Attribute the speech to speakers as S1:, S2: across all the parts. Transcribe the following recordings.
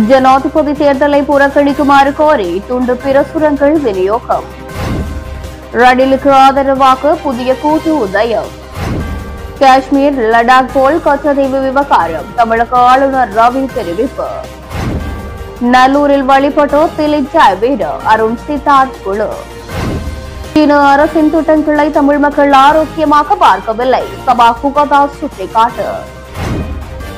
S1: ஜனாதிபதி தேர்தலை புறக்கணிக்குமாறு கோரி துண்டு பிரசுரங்கள் விநியோகம். ரணிலுக்கு ஆதரவாக புதிய கூட்டு உதயம். காஷ்மீர் லடாக் போல் கச்சதீவு விவகாரம் தமிழக ஆளுநர் ரவி தெரிவிப்பு. நல்லூரில் வழிபட்டோர் திலிஜாய் வீடு அருண் சித்தார்த் குழு. சீன அரசின் திட்டங்களை தமிழ் மக்கள் ஆரோக்கியமாக பார்க்கவில்லை சபா குகதாஸ் சுட்டிக்காட்டு.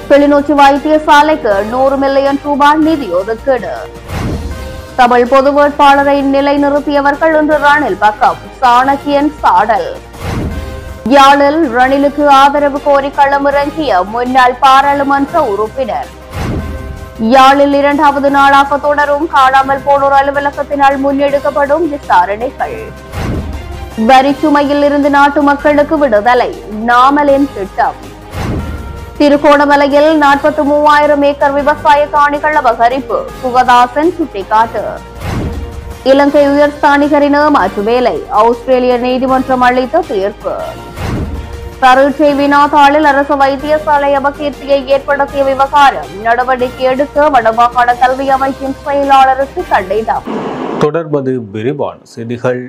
S1: கிளிநொச்சி வைத்தியசாலைக்கு 100 மில்லியன் ரூபாய் நிதி ஒதுக்கீடு. தமிழ் பொது வேட்பாளரை நிலைநிறுத்தியவர்கள் இன்று ரணில் பக்கம் சாணக்கியன் சாடல். யாழில் ரணிலுக்கு ஆதரவு கோரி களமிறங்கிய முன்னாள் பாராளுமன்ற உறுப்பினர். யாழில் 2வது நாளாக தொடரும் காணாமல் போனோர் அலுவலகத்தினால் முன்னெடுக்கப்படும் விசாரணைகள். வரிச்சுமையில் இருந்து நாட்டு மக்களுக்கு விடுதலை நாமலின் திட்டம். திருகோணமலையில் 43,000 ஏக்கர் விவசாய காணிகள் அபகரிப்பு குகதாசன் சுட்டிக்காட்டு. இலங்கை உயர்ஸ்தானிகரின் ஏமாற்று வேலை ஆஸ்திரேலிய நீதிமன்றம் அளித்த தீர்ப்பு. பரீட்சை வினாத்தாளில் அரசு வைத்தியசாலை அபகீர்த்தியை ஏற்படுத்திய விவகாரம் நடவடிக்கை எடுக்க வடமாகாண கல்வி அமைச்சின் செயலாளருக்கு கடிதம்.
S2: தொடர்பது விரிவான செய்திகள்.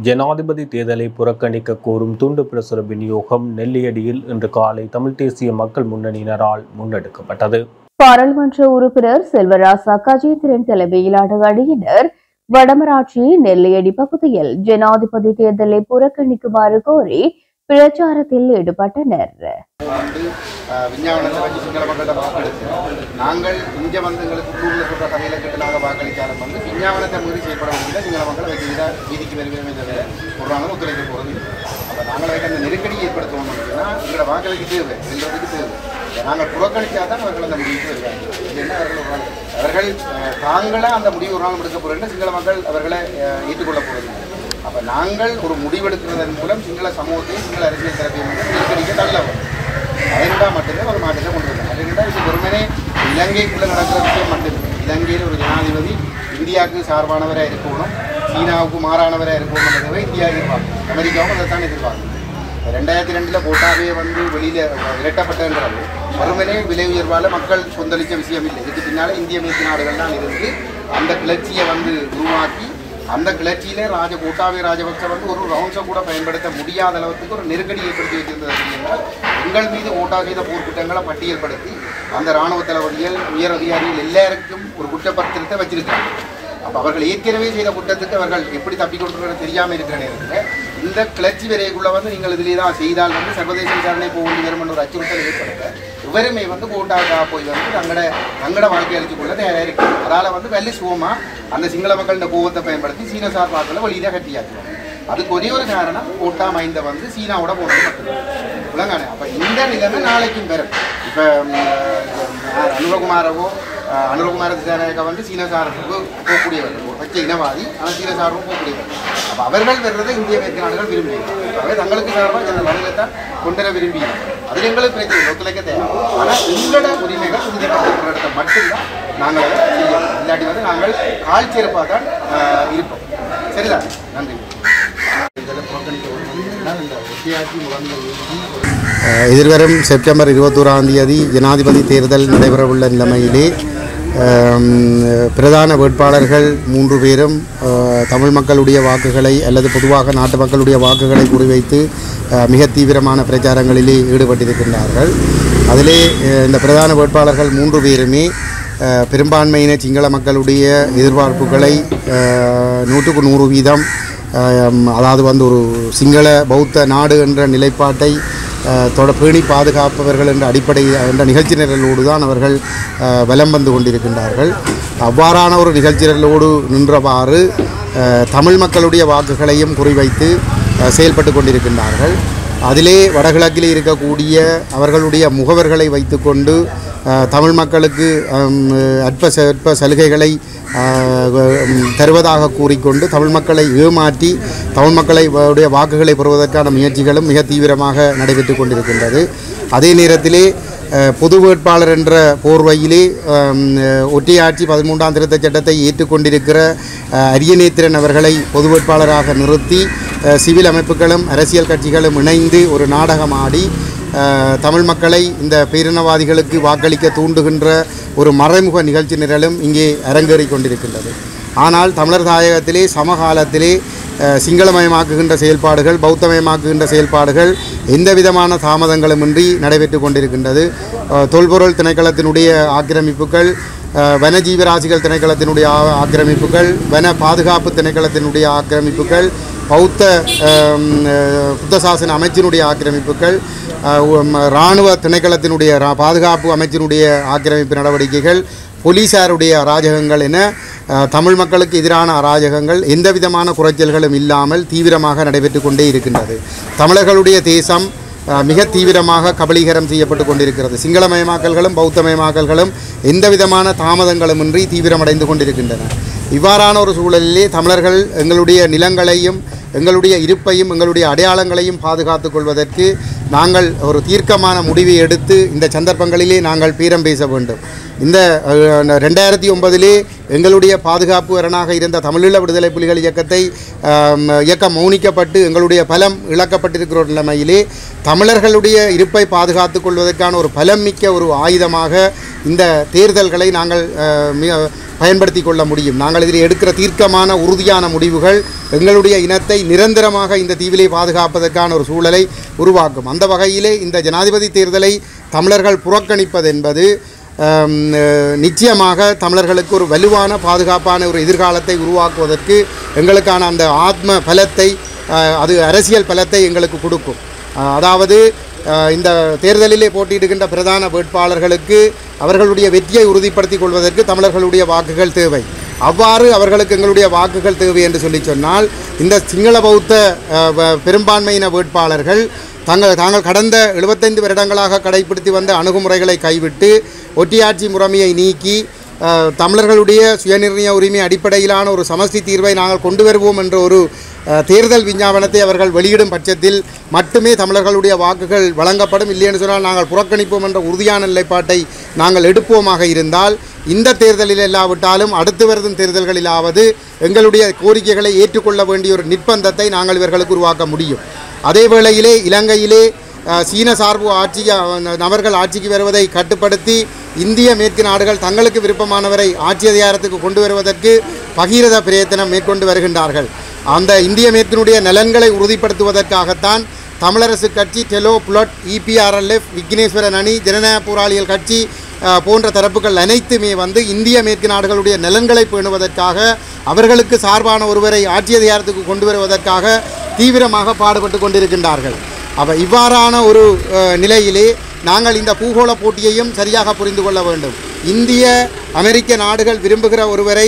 S2: ஜனாதிபதி தேர்தலை புறக்கணிக்க கோரும் துண்டு பிரசுர விநியோகம் நெல்லியடியில் இன்று காலை தமிழ் தேசிய மக்கள் முன்னணியினரால் முன்னெடுக்கப்பட்டது.
S1: பாராளுமன்ற உறுப்பினர் செல்வராசா கஜேந்திரன் தலைமையிலான அணியினர் வடமராட்சி நெல்லியடி பகுதியில் ஜனாதிபதி தேர்தலை புறக்கணிக்குமாறு கோரி பிரச்சாரத்தில் ஈடுபட்டனர்.
S3: விஞ்ஞானத்தை வச்சு சிங்கள மக்கள்கிட்ட வாக்களித்து நாங்கள் இங்கே வந்து எங்களுக்கு உள்ளூரில் சொல்கிற கதையில் கிட்டலாக வாக்களித்தாலும் வந்து விஞ்ஞானத்தை மீறி செயல்பட முடியல சிங்கள மக்களை வைக்க வீதிக்கு வருகிறோமே தவிர ஒரு ஒத்துழைக்க போகிறது. அப்போ நாங்கள் வைக்க அந்த நெருக்கடியை ஏற்படுத்தணும் அப்படின்னா எங்களோட வாக்களிக்கு தேவை எங்களுக்கு தேவை. நாங்கள் புறக்கணித்தா தான் அவர்கள் அந்த முடிவுக்கு வருவாங்க. இல்லைன்னா அவர்கள் தாங்களாக அந்த முடிவு ஒரு நாள் எடுக்க போகிறேன் சிங்கள மக்கள் அவர்களை ஏற்றுக்கொள்ள போகிறது. அப்போ நாங்கள் ஒரு முடிவெடுக்கிறதன் மூலம் சிங்கள சமூகத்தையும் சிங்கள அரசியல் தரப்பையும் வந்து நெருக்கடிக்க தள்ளவும் அதனால் மட்டுமே ஒரு மாற்றத்தை கொண்டு வந்தாங்க. அதுக்கிட்ட இது வெறுமனே இலங்கைக்குள்ளே நடக்கிற விஷயம் மட்டுமே. இலங்கையில் ஒரு ஜனாதிபதி இந்தியாவுக்கு சார்பானவராக இருக்கணும், சீனாவுக்கு மாறானவராக இருக்கணும்ன்றதை இந்தியா எதிர்பார்க்கும், அமெரிக்காவும் அதை தான் எதிர்பார்க்கும். 2002 கோட்டாவே வந்து வெளியில் விரட்டப்பட்டன்றது வெறுமனே விலை உயர்வால் மக்கள் கொந்தளித்த விஷயம் இல்லை. இதுக்கு பின்னால் இந்திய மேற்கு நாடுகள் தான் இருந்து அந்த கிளர்ச்சியை வந்து உருவாக்கி அந்த கிளர்ச்சியிலே கோட்டாபய ராஜபக்ச வந்து ஒரு ரவுண்ட்ஸை கூட பயன்படுத்த முடியாத அளவுக்கு ஒரு நெருக்கடி ஏற்படுத்தி வைத்திருந்தது. அப்படின்னா எங்கள் மீது ஓட்டா செய்த போர்க்குற்றங்களை பட்டியல்படுத்தி அந்த இராணுவ தளபதிகள் உயர் அதிகாரிகள் எல்லாருக்கும் ஒரு குற்றப்பத்திரத்தை வச்சிருக்காங்க. அப்போ அவர்கள் ஏற்கனவே செய்த குற்றத்துக்கு அவர்கள் எப்படி தப்பிக்கொண்டு தெரியாமல் இருக்கிற நேரத்தில் இந்த கிளர்ச்சி வரைக்குள்ளே வந்து நீங்கள் இதிலே தான் செய்தால் வந்து சர்வதேச விசாரணை போக வேண்டி வரும் என்ற ஒரு அச்சுறுத்தல் ஏற்படுத்த இவருமே வந்து கோட்டாவுக்காக போய் வந்து தங்களோட வாழ்க்கை அழிச்சு கொள்ள தயாராக இருக்கு. அதால் வந்து வெள்ளி சுகமாக அந்த சிங்கள மக்களோட கோவத்தை பயன்படுத்தி சீன சார் வாக்கில் வெளியில கட்டியாச்சுவாங்க. அதுக்கு ஒரே ஒரு காரணம் கோட்டா மைந்த வந்து சீனாவோட போனது மட்டும்தான் உலகானே. அப்போ இந்த நிலைமை நாளைக்கும் பெறும். இப்போ அனுரகுமார திசாநாயக்கா வந்து சீன சாருக்கு போகக்கூடியவர்கள் பச்சை இனவாதி, ஆனால் சீன சாரும் போகக்கூடியவர்கள். அப்போ அவர்கள் வர்றதை இந்திய மேற்கு நாடுகள் விரும்புகிறார்கள். தங்களுக்கு சார்பாக அந்த வணிகத்தான் கொண்டுவர விரும்புகிறார்கள். அதில் எங்களுக்கு பிரச்சனை ஒத்துழைக்க தேவை. ஆனால் எங்களோட உரிமைகள் புதியப்படுத்துகிற இடத்த மட்டும்தான் நாங்கள் அதை செய்யணும். இல்லாட்டி வந்து நாங்கள் கால்சிறப்பாக தான் இருப்போம். சரிதான், நன்றி.
S4: எதிர்வரும் செப்டம்பர் 21ஆம் தேதி ஜனாதிபதி தேர்தல் நடைபெறவுள்ள நிலைமையிலே பிரதான வேட்பாளர்கள் 3 பேரும் தமிழ் மக்களுடைய வாக்குகளை அல்லது பொதுவாக நாட்டு மக்களுடைய வாக்குகளை குறிவைத்து மிக தீவிரமான பிரச்சாரங்களிலே ஈடுபட்டிருக்கின்றார்கள். அதிலே இந்த பிரதான வேட்பாளர்கள் 3 பேருமே பெரும்பான்மையின சிங்கள மக்களுடைய எதிர்பார்ப்புகளை 100க்கு 100% அதாவது வந்து ஒரு சிங்கள பௌத்த நாடு என்ற நிலைப்பாட்டை பேணி பாதுகாப்பவர்கள் என்ற அடிப்படை என்ற நிகழ்ச்சி நிரலோடு தான் அவர்கள் வலம் வந்து கொண்டிருக்கின்றார்கள். அவ்வாறான ஒரு நிகழ்ச்சி நிரலோடு நின்றவாறு தமிழ் மக்களுடைய வாக்குகளையும் குறிவைத்து செயல்பட்டு கொண்டிருக்கின்றார்கள். அதிலே வடகிழக்கிலே இருக்கக்கூடிய அவர்களுடைய முகவர்களை வைத்துக்கொண்டு தமிழ் மக்களுக்கு அற்ப சலுகைகளை தருவதாக கூறிக்கொண்டு தமிழ் மக்களை ஏமாற்றி தமிழ் மக்களை வாக்குகளை பெறுவதற்கான முயற்சிகளும் மிக தீவிரமாக நடைபெற்று கொண்டிருக்கின்றது. அதே நேரத்திலே பொது வேட்பாளர் என்ற போர்வையிலே ஒற்றையாட்சி 13ஆம் திருத்தச் சட்டத்தை ஏற்றுக்கொண்டிருக்கிற அரியநேத்திரன் அவர்களை பொது வேட்பாளராக நிறுத்தி சிவில் அமைப்புகளும் அரசியல் கட்சிகளும் இணைந்து ஒரு நாடகமாடி தமிழ் மக்களை இந்த பேரினவாதிகளுக்கு வாக்களிக்க தூண்டுகின்ற ஒரு மறைமுக நிகழ்ச்சி நிரலும் இங்கே அரங்கேறி கொண்டிருக்கின்றது. ஆனால் தமிழர் தாயகத்திலே சமகாலத்திலே சிங்களமயமாக்குகின்ற செயல்பாடுகள், பௌத்தமயமாக்குகின்ற செயல்பாடுகள் எந்த விதமான தாமதங்களுமின்றி நடைபெற்று கொண்டிருக்கின்றது. தொல்பொருள் திணைக்களத்தினுடைய ஆக்கிரமிப்புகள், வனஜீவராசிகள் திணைக்களத்தினுடைய ஆக்கிரமிப்புகள், வன பாதுகாப்பு திணைக்களத்தினுடைய ஆக்கிரமிப்புகள், புத்த சாசன அமைச்சினுடைய ஆக்கிரமிப்புகள், இராணுவ திணைக்களத்தினுடைய பாதுகாப்பு அமைச்சினுடைய ஆக்கிரமிப்பு நடவடிக்கைகள், போலீசாருடைய அராஜகங்கள் என தமிழ் மக்களுக்கு எதிரான அராஜகங்கள் எந்த விதமான குறைச்சல்களும் இல்லாமல் தீவிரமாக நடைபெற்று கொண்டே இருக்கின்றது. தமிழர்களுடைய தேசம் மிக தீவிரமாக கபலீகரம் செய்யப்பட்டு கொண்டிருக்கிறது. சிங்களமயமாக்கல்களும் பௌத்தமயமாக்கல்களும் எந்த விதமான தாமதங்களுமின்றி தீவிரமடைந்து கொண்டிருக்கின்றன. இவ்வாறான ஒரு சூழலிலே தமிழர்கள் எங்களுடைய நிலங்களையும் எங்களுடைய இருப்பையும் எங்களுடைய அடையாளங்களையும் பாதுகாத்துக் கொள்வதற்கு நாங்கள் ஒரு தீர்க்கமான முடிவை எடுத்து இந்த சந்தர்ப்பங்களிலே நாங்கள் பேரம் பேச வேண்டும். இந்த 2009 எங்களுடைய பாதுகாப்பு அரணாக இருந்த தமிழீழ விடுதலை புலிகள் இயக்கம் மௌனிக்கப்பட்டு எங்களுடைய பலம் இழக்கப்பட்டிருக்கிற ஒரு நிலைமையிலே தமிழர்களுடைய இருப்பை பாதுகாத்துக் கொள்வதற்கான ஒரு பலம் மிக்க ஒரு ஆயுதமாக இந்த தேர்தல்களை நாங்கள் பயன்படுத்தி கொள்ள முடியும். நாங்கள் இதில் எடுக்கிற தீர்க்கமான உறுதியான முடிவுகள் எங்களுடைய இனத்தை நிரந்தரமாக இந்த தீவிலே பாதுகாப்பதற்கான ஒரு சூழலை உருவாக்கும். அந்த வகையிலே இந்த ஜனாதிபதி தேர்தலை தமிழர்கள் புறக்கணிப்பது என்பது நிச்சயமாக தமிழர்களுக்கு ஒரு வலுவான பாதுகாப்பான ஒரு எதிர்காலத்தை உருவாக்குவதற்கு எங்களுக்கான அந்த ஆத்ம பலத்தை, அது அரசியல் பலத்தை எங்களுக்கு கொடுக்கும். அதாவது இந்த தேர்தலிலே போட்டியிடுகின்ற பிரதான வேட்பாளர்களுக்கு அவர்களுடைய வெற்றியை உறுதிப்படுத்திக் கொள்வதற்கு தமிழர்களுடைய வாக்குகள் தேவை. அவ்வாறு அவர்களுக்கு எங்களுடைய வாக்குகள் தேவை என்று சொன்னால் இந்த சிங்கள பௌத்த பெரும்பான்மையின வேட்பாளர்கள் தாங்கள் கடந்த 75 வருடங்களாக கடைபிடித்து வந்த அணுகுமுறைகளை கைவிட்டு ஒட்டியாட்சி முறைமையை நீக்கி தமிழர்களுடைய சுயநிர்ணய உரிமை அடிப்படையிலான ஒரு சமஷ்டி தீர்வை நாங்கள் கொண்டு வருவோம் என்ற ஒரு தேர்தல் விஞ்ஞாபனத்தை அவர்கள் வெளியிடும் பட்சத்தில் மட்டுமே தமிழர்களுடைய வாக்குகள் வழங்கப்படும். இல்லையென்று சொன்னால் நாங்கள் புறக்கணிப்போம் என்ற உறுதியான நிலைப்பாட்டை நாங்கள் எடுப்போமாக இருந்தால் இந்த தேர்தலில் இல்லாவிட்டாலும் அடுத்து வரும் தேர்தல்களிலாவது எங்களுடைய கோரிக்கைகளை ஏற்றுக்கொள்ள வேண்டிய ஒரு நிர்பந்தத்தை நாங்கள் இவர்களுக்கு உருவாக்க முடியும். அதே வேளையிலே இலங்கையிலே சீன சார்பு நபர்கள் ஆட்சிக்கு வருவதை கட்டுப்படுத்தி இந்திய மேற்கு நாடுகள் தங்களுக்கு விருப்பமானவரை ஆட்சி அதிகாரத்துக்கு கொண்டு வருவதற்கு பகீரத பிரயத்தனம் மேற்கொண்டு வருகின்றார்கள். அந்த இந்திய மேற்கினுடைய நலன்களை உறுதிப்படுத்துவதற்காகத்தான் தமிழரசு கட்சி, டெலோ, புலட், EPRLF, விக்னேஸ்வரன் அணி, ஜனநாயக போராளிகள் கட்சி போன்ற தரப்புகள் அனைத்துமே இந்திய மேற்கு நாடுகளுடைய நலன்களை பேணுவதற்காக அவர்களுக்கு சார்பான ஒருவரை ஆட்சி அதிகாரத்துக்கு கொண்டு வருவதற்காக தீவிரமாக பாடுபட்டு கொண்டிருக்கின்றார்கள். இவ்வாறான ஒரு நிலையிலே நாங்கள் இந்த பூகோள போட்டியையும் சரியாக புரிந்து கொள்ள வேண்டும். இந்திய அமெரிக்க நாடுகள் விரும்புகிற ஒருவரை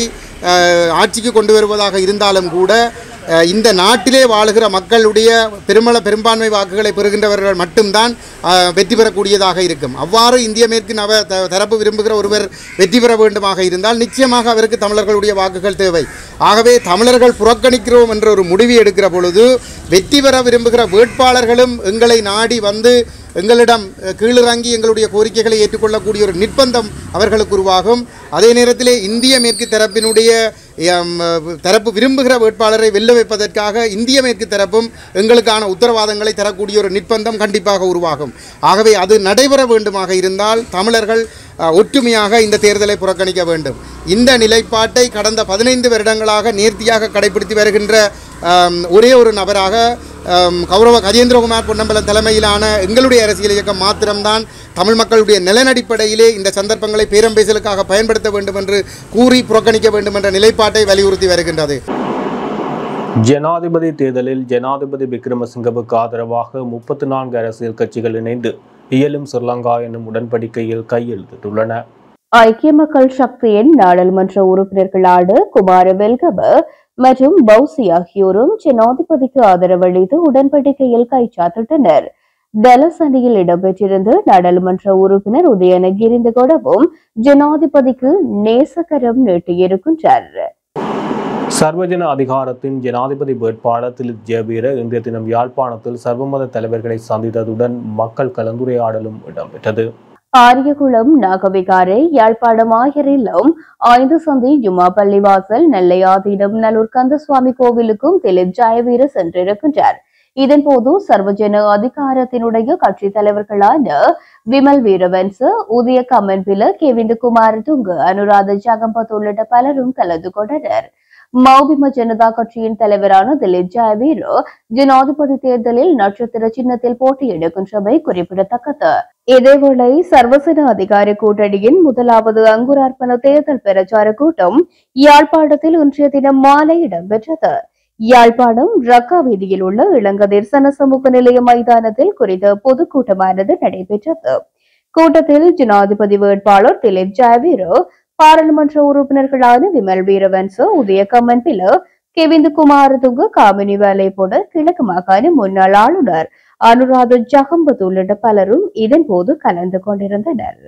S4: ஆட்சிக்கு கொண்டு வருவதாக இருந்தாலும் கூட இந்த நாட்டிலே வாழுகிற மக்களுடைய பெரும்பான்மை வாக்குகளை பெறுகின்றவர்கள் மட்டும்தான் வெற்றி பெறக்கூடியதாக இருக்கும். அவ்வாறு இந்திய மேற்கு தரப்பு விரும்புகிற ஒருவர் வெற்றி பெற வேண்டுமாக இருந்தால் நிச்சயமாக அவருக்கு தமிழர்களுடைய வாக்குகள் தேவை. ஆகவே தமிழர்கள் புறக்கணிக்கிறோம் என்ற ஒரு முடிவு எடுக்கிற பொழுது வெற்றி பெற விரும்புகிற வேட்பாளர்களும் எங்களை நாடி எங்களிடம் கீழிறங்கி எங்களுடைய கோரிக்கைகளை ஏற்றுக்கொள்ளக்கூடிய ஒரு நிர்பந்தம் அவர்களுக்கு உருவாகும். அதே நேரத்தில் இந்திய மேற்கு தரப்பு விரும்புகிற வேட்பாளரை வெல்ல வைப்பதற்காக இந்திய மேற்கு தரப்பும் எங்களுக்கான உத்தரவாதங்களை தரக்கூடிய ஒரு நிர்பந்தம் கண்டிப்பாக உருவாகும். ஆகவே அது நடைபெற வேண்டுமாக இருந்தால் தமிழர்கள் ஒற்றுமையாக இந்த தேர்தலை புறக்கணிக்க வேண்டும். இந்த நிலைப்பாட்டை கடந்த 15 வருடங்களாக நேர்த்தியாக கடைபிடித்து வருகின்ற ஒரே ஒரு நபராக கௌரவ கஜேந்திரகுமார் பொன்னம்பலம் தலைமையிலான எங்களுடைய அரசியல் இயக்கம் மாத்திரம்தான் தமிழ் மக்களுடைய நலனடிப்படையிலே இந்த சந்தர்ப்பங்களை பேரம் பேசலுக்காக பயன்படுத்த வேண்டும் என்று கூறி புறக்கணிக்க வேண்டும் என்ற நிலைப்பாட்டை வலியுறுத்தி வருகின்றது.
S2: ஜனாதிபதி தேர்தலில் ஜனாதிபதி விக்ரமசிங்கவுக்கு ஆதரவாக 34 அரசியல் கட்சிகள் இணைந்து இயலும் ஸ்ரீலங்கா என்னும் உடன்படிக்கையில் கையெழுத்திட்டுள்ளன.
S1: ஐக்கிய மக்கள் சக்தியின் நாடாளுமன்ற உறுப்பினர்களான குமார வெல்கம மற்றும் பௌசி ஆகியோரும் ஜனாதிபதிக்கு ஆதரவளித்து உடன்படிக்கையில் கைச்சாத்திட்டனர். டலஸ் அணியில் இடம்பெற்றிருந்த நாடாளுமன்ற உறுப்பினர் உதயனகிரிந்தகொடவும் ஜனாதிபதிக்கு நேசகரம் நீட்டியிருக்கின்றார்.
S2: சர்வஜன அதிகாரத்தின் ஜனாதிபதி வேட்பாளர் திலித் ஜெயவீர இன்றைய தினம் யாழ்ப்பாணத்தில் சர்வமத தலைவர்களை சந்தித்ததுடன் மக்கள் கலந்துரையாடலும் இடம்பெற்றது.
S1: ஆரியகுளம் நாகவிகாரை யாழ்ப்பாணம் ஆயரிலும் 5 சந்தி ஜுமா பள்ளிவாசல் நெல்லையாதீனம் நல்லூர் கந்தசுவாமி கோவிலுக்கும் திலித் ஜெயவீர சென்றிருக்கின்றார். இதன்போது சர்வஜன அதிகாரத்தினுடைய கட்சி தலைவர்களான விமல் வீரவன்ச, உதய கம்மன்பில, கெவிந்த குமார் துங்கு, அனுராத ஜகம்பத் உள்ளிட்ட பலரும் கலந்து கொண்டனர். மௌபிம ஜனதா கட்சியின் தலைவரான திலீப் ஜாவீர் ஜனாதிபதி தேர்தலில் நட்சத்திர சின்னத்தில் போட்டியிடுகின்றமை குறிப்பிடத்தக்கது. இதேவேளை சர்வசன அதிகார கூட்டணியின் முதலாவது அங்குரார்ப்பண தேர்தல் பிரச்சார கூட்டம் யாழ்ப்பாணத்தில் இன்றைய தினம் மாலை இடம்பெற்றது. யாழ்ப்பாணம் ரக்கா வீதியில் உள்ள இளங்கதிர் சனசமூக நிலைய மைதானத்தில் குறித்த பொதுக்கூட்டமானது நடைபெற்றது. கூட்டத்தில் ஜனாதிபதி வேட்பாளர் திலீப் ஜாவீர், பாராளுமன்ற உறுப்பினர்களான விமல் வீரவன்ச, உதய கம்மன்பில, கெவிந்த குமார் துங்கு, காமினி வேலைப்போட, கிழக்கு மாகாண முன்னாள் ஆளுநர் அனுராத ஜகம்பத் உள்ளிட்ட பலரும் இதன்போது கலந்து கொண்டிருந்தனர்.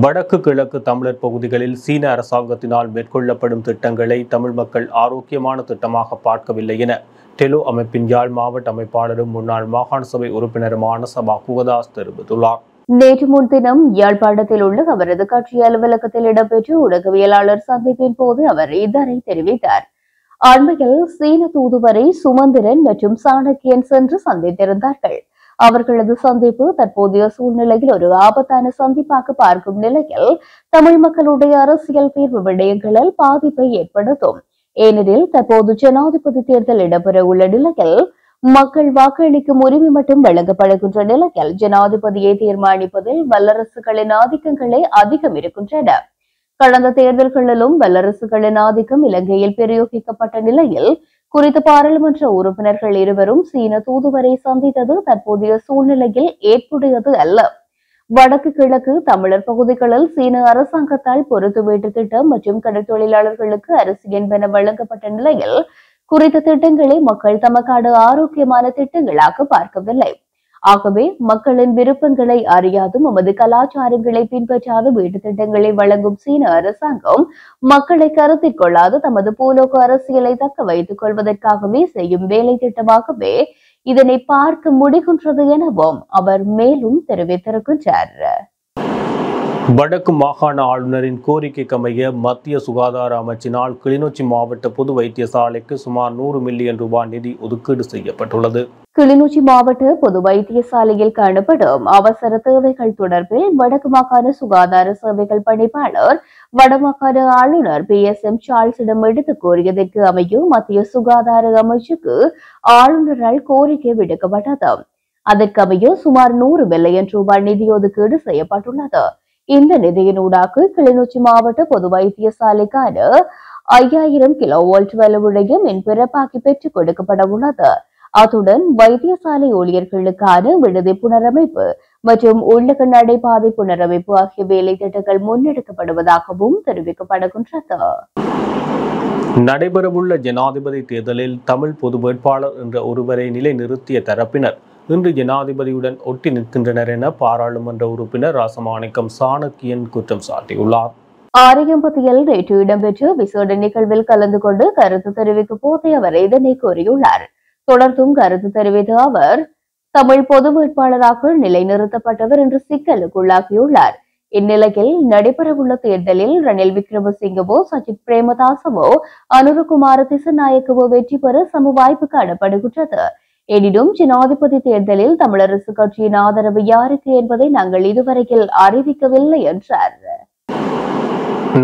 S2: வடக்கு கிழக்கு தமிழர் பகுதிகளில் சீன அரசாங்கத்தினால் மேற்கொள்ளப்படும் திட்டங்களை தமிழ் மக்கள் ஆரோக்கியமான திட்டமாக பார்க்கவில்லை என டெலோ அமைப்பின் யாழ் மாவட்ட அமைப்பாளரும் முன்னாள் மாகாண சபை உறுப்பினருமான சபா குகதாஸ் தெரிவித்துள்ளார்.
S1: நேற்று முன்தினம் யாழ்ப்பாணத்தில் உள்ள அவரது கட்சி அலுவலகத்தில் இடம்பெற்ற ஊடகவியலாளர் சந்திப்பின் போது அவர் இதனை தெரிவித்தார். அண்மையில் சீன தூதுவரை சுமந்திரன் மற்றும் சாணக்கியன் சென்று சந்தித்திருந்தார்கள். அவர்களது சந்திப்பு தற்போதைய சூழ்நிலையில் ஒரு ஆபத்தான சந்திப்பாக பார்க்கும் நிலையில் தமிழ் மக்களுடைய அரசியல் தீர்வு விடயங்களில் பாதிப்பை ஏற்படுத்தும். ஏனெனில் தற்போது ஜனாதிபதி தேர்தல் இடம்பெற உள்ள நிலையில் மக்கள் வாக்களிக்கும் உரிமை மட்டும் வழங்கப்படுகின்ற நிலையில் ஜனாதிபதியை தீர்மானிப்பதில் வல்லரசுகளின் ஆதிக்கங்களே அதிகம் இருக்கின்றன. கடந்த தேர்தல்களிலும் வல்லரசுகளின் ஆதிக்கம் இலங்கையில் பிரயோகிக்கப்பட்ட நிலையில் குறித்த பாராளுமன்ற உறுப்பினர்கள் இருவரும் சீன தூதுவரை சந்தித்தது தற்போதைய சூழ்நிலையில் ஏற்புடையது அல்ல. வடக்கு கிழக்கு தமிழர் பகுதிகளில் சீன அரசாங்கத்தால் பொறுத்து வீட்டு திட்டம் மற்றும் கடற்தொழிலாளர்களுக்கு அரிசி என்பன வழங்கப்பட்ட நிலையில் குறித்த திட்டங்களை மக்கள் தமக்கான ஆரோக்கியமான திட்டங்களாக பார்க்கவில்லை. ஆகவே மக்களின் விருப்பங்களை அறியாதும் நமது கலாச்சாரங்களை பின்பற்றாத வீட்டு திட்டங்களை வழங்கும் சீன அரசாங்கம் மக்களை கருத்தில் கொள்ளாது தமது பூலோக அரசியலை தக்க வைத்துக் கொள்வதற்காகவே செய்யும் வேலை திட்டமாகவே இதனை பார்க்க முடிகின்றது எனவும் அவர் மேலும் தெரிவித்திருக்கின்றார்.
S2: வடக்கு மாகாண ஆளுநரின் கோரிக்கைக்கமைய மத்திய சுகாதார அமைச்சினால் கிளிநொச்சி மாவட்ட பொது வைத்தியசாலைக்கு சுமார் 100 மில்லியன் ரூபாய் நிதி ஒதுக்கீடு செய்யப்பட்டுள்ளது.
S1: கிளிநொச்சி மாவட்ட பொது வைத்தியசாலையில் காணப்படும் அவசர தேவைகள் தொடர்பில் வடக்கு மாகாண சுகாதார சேவைகள் பணிப்பாளர் வடமாகாண ஆளுநர் PSM சார்ல்ஸிடம் எடுத்து கோரியதற்கு அமையும் மத்திய சுகாதார அமைச்சுக்கு ஆளுநரால் கோரிக்கை விடுக்கப்பட்டது. அதற்கமைய சுமார் 100 மில்லியன் ரூபாய் நிதி ஒதுக்கீடு செய்யப்பட்டுள்ளது. இந்த நிதியினூடாக கிளிநொச்சி மாவட்ட பொது வைத்தியசாலைக்கான 5000 கிலோவோல்ட் வலுவுடைய மின் பிறப்பாக்கி பெற்றுக் கொடுக்கப்பட உள்ளது. அத்துடன் வைத்தியசாலை ஊழியர்களுக்கான விடுதி புனரமைப்பு மற்றும் உள்ளக நடைபாதை புனரமைப்பு ஆகிய வேலை திட்டங்கள் முன்னெடுக்கப்படுவதாகவும் தெரிவிக்கப்படுகின்றது.
S2: நடைபெறவுள்ள ஜனாதிபதி தேர்தலில் தமிழ் பொது வேட்பாளர் என்ற ஒருவரை நிலைநிறுத்திய தரப்பினர் இன்று ஜனாதிபதியுடன் ஒட்டி நிற்கின்றனர் என பாராளுமன்ற உறுப்பினர் ராசமாணிக்கம் சாணக்கியன் குற்றம் சாட்டியுள்ளார்.
S1: ஆரியம்பதியில் நேற்று இடம்பெற்ற விசேட நிகழ்வில் கலந்து கொண்டு கருத்து தெரிவிக்கும் போதே அவர் இதனை கூறியுள்ளார். தொடர்ந்தும் கருத்து தெரிவித்த அவர் தமிழ் பொது வேட்பாளராக நிலைநிறுத்தப்பட்டவர் என்று சிக்கலுக்குள்ளாகியுள்ளார். இந்நிலையில் நடைபெறவுள்ள தேர்தலில் ரணில் விக்ரமசிங்கவோ சஜித் பிரேமதாசவோ அனுரகுமார திசநாயக்கவோ வெற்றி பெற சம வாய்ப்பு காணப்படுகின்றது. எனினும் ஜனாதிபதி தேர்தலில் தமிழரசு கட்சியின் ஆதரவு யாருக்கு என்பதை நாங்கள் இதுவரையில் அறிவிக்கவில்லை என்றார்.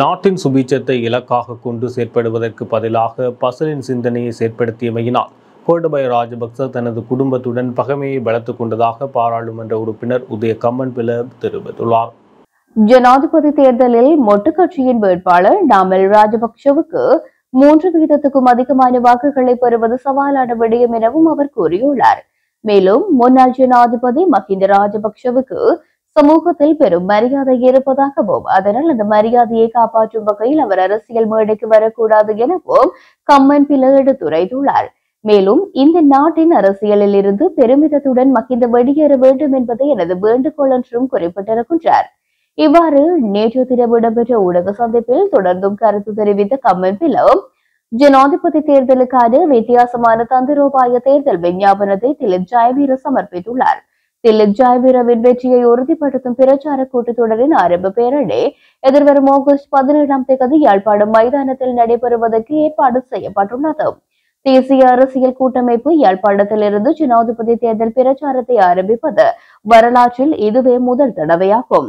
S2: நாட்டின் சுபீட்சத்தை இலக்காக கொண்டு செயற்படுவதற்கு பதிலாக பசலின் சிந்தனையை செயற்படுத்தியமையினால் கோட்டபய ராஜபக்ச தனது குடும்பத்துடன் பகைமையை வளர்த்துக் கொண்டதாக பாராளுமன்ற உறுப்பினர் உதய கம்மன்பில தெரிவித்துள்ளார்.
S1: ஜனாதிபதி தேர்தலில் மொட்டு கட்சியின் வேட்பாளர் நாமல் ராஜபக்சவுக்கு 3% அதிகமான வாக்குகளை பெறுவது சவாலான விடயம் எனவும் அவர் கூறியுள்ளார். மேலும் முன்னாள் ஜனாதிபதி மஹிந்த ராஜபக்சவுக்கு சமூகத்தில் பெரும் மரியாதை இருப்பதாகவும் அதனால் அந்த மரியாதையை காப்பாற்றும் வகையில் அவர் அரசியல் மேடைக்கு வரக்கூடாது எனவும் கம்மன்பில எடுத்துரைத்துள்ளார். மேலும் இந்த நாட்டின் அரசியலில் இருந்து பெருமிதத்துடன் மஹிந்த வெளியேற வேண்டும் என்பதை எனது வேண்டுகோள் என்றும் குறிப்பிட்டிருக்கின்றார். இவ்வாறு நேற்று தினம் இடம்பெற்ற ஊடக சந்திப்பில் தொடர்ந்தும் கருத்து தெரிவித்த கம்மன்பில ஜனாதிபதி தேர்தலுக்கான வித்தியாசமான தந்திரோபாய தேர்தல் விஞ்ஞாபனத்தை திலீப் ஜெயவீர சமர்ப்பித்துள்ளார். திலீப் ஜெயவீரவின் வெற்றியை உறுதிப்படுத்தும் பிரச்சார கூட்டத்தொடரின் ஆரம்ப பேரணி எதிர்வரும் ஆகஸ்ட் 17ஆம் தேதி யாழ்ப்பாணம் மைதானத்தில் நடைபெறுவதற்கு ஏற்பாடு செய்யப்பட்டுள்ளது. தேசிய அரசியல் கூட்டமைப்பு யாழ்ப்பாணத்திலிருந்து ஜனாதிபதி தேர்தல் பிரச்சாரத்தை ஆரம்பிப்பது வரலாற்றில் இதுவே முதல் தடவையாகும்.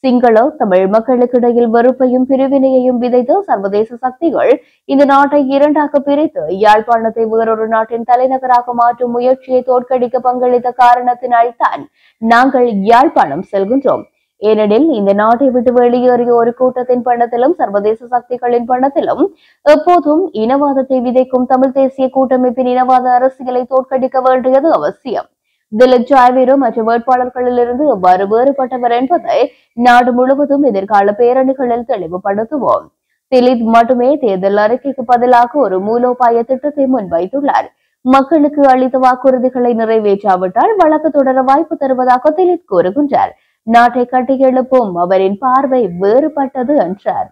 S1: சிங்கள தமிழ் மக்களுக்கிடையில் வெறுப்பையும் பிரிவினையையும் விதைத்து சர்வதேச சக்திகள் இந்த நாட்டை இரண்டாக பிரித்து யாழ்ப்பாணத்தை வேறொரு நாட்டின் தலைநகராக மாற்றும் முயற்சியை தோற்கடிக்க பங்களித்த காரணத்தினால் தான் நாங்கள் யாழ்ப்பாணம் செல்கின்றோம். ஏனெனில் இந்த நாட்டை விட்டு வெளியேறிய ஒரு கூட்டத்தின் பணத்திலும் சர்வதேச சக்திகளின் பணத்திலும் எப்போதும் இனவாதத்தை விதைக்கும் தமிழ் தேசிய கூட்டமைப்பின் இனவாத அரசியலை தோற்கடிக்க வேண்டியது அவசியம். திலீப் ஜாவேரோ மற்ற வேட்பாளர்களிலிருந்து எவ்வாறு வேறுபட்டவர் என்பதை நாடு முழுவதும் எதிர்கால பேரணிகளில் தெளிவுபடுத்துவோம். திலீப் மட்டுமே தேர்தல் அறிக்கைக்கு பதிலாக ஒரு மூலோபாய திட்டத்தை முன்வைத்துள்ளார். மக்களுக்கு அளித்த வாக்குறுதிகளை நிறைவேற்றாவிட்டால் வழக்கு தொடர வாய்ப்பு தருவதாக திலீப் கூறுகின்றார். நாட்டை கட்டியெழுப்பும் அவரின் பார்வை வேறுபட்டது என்றார்.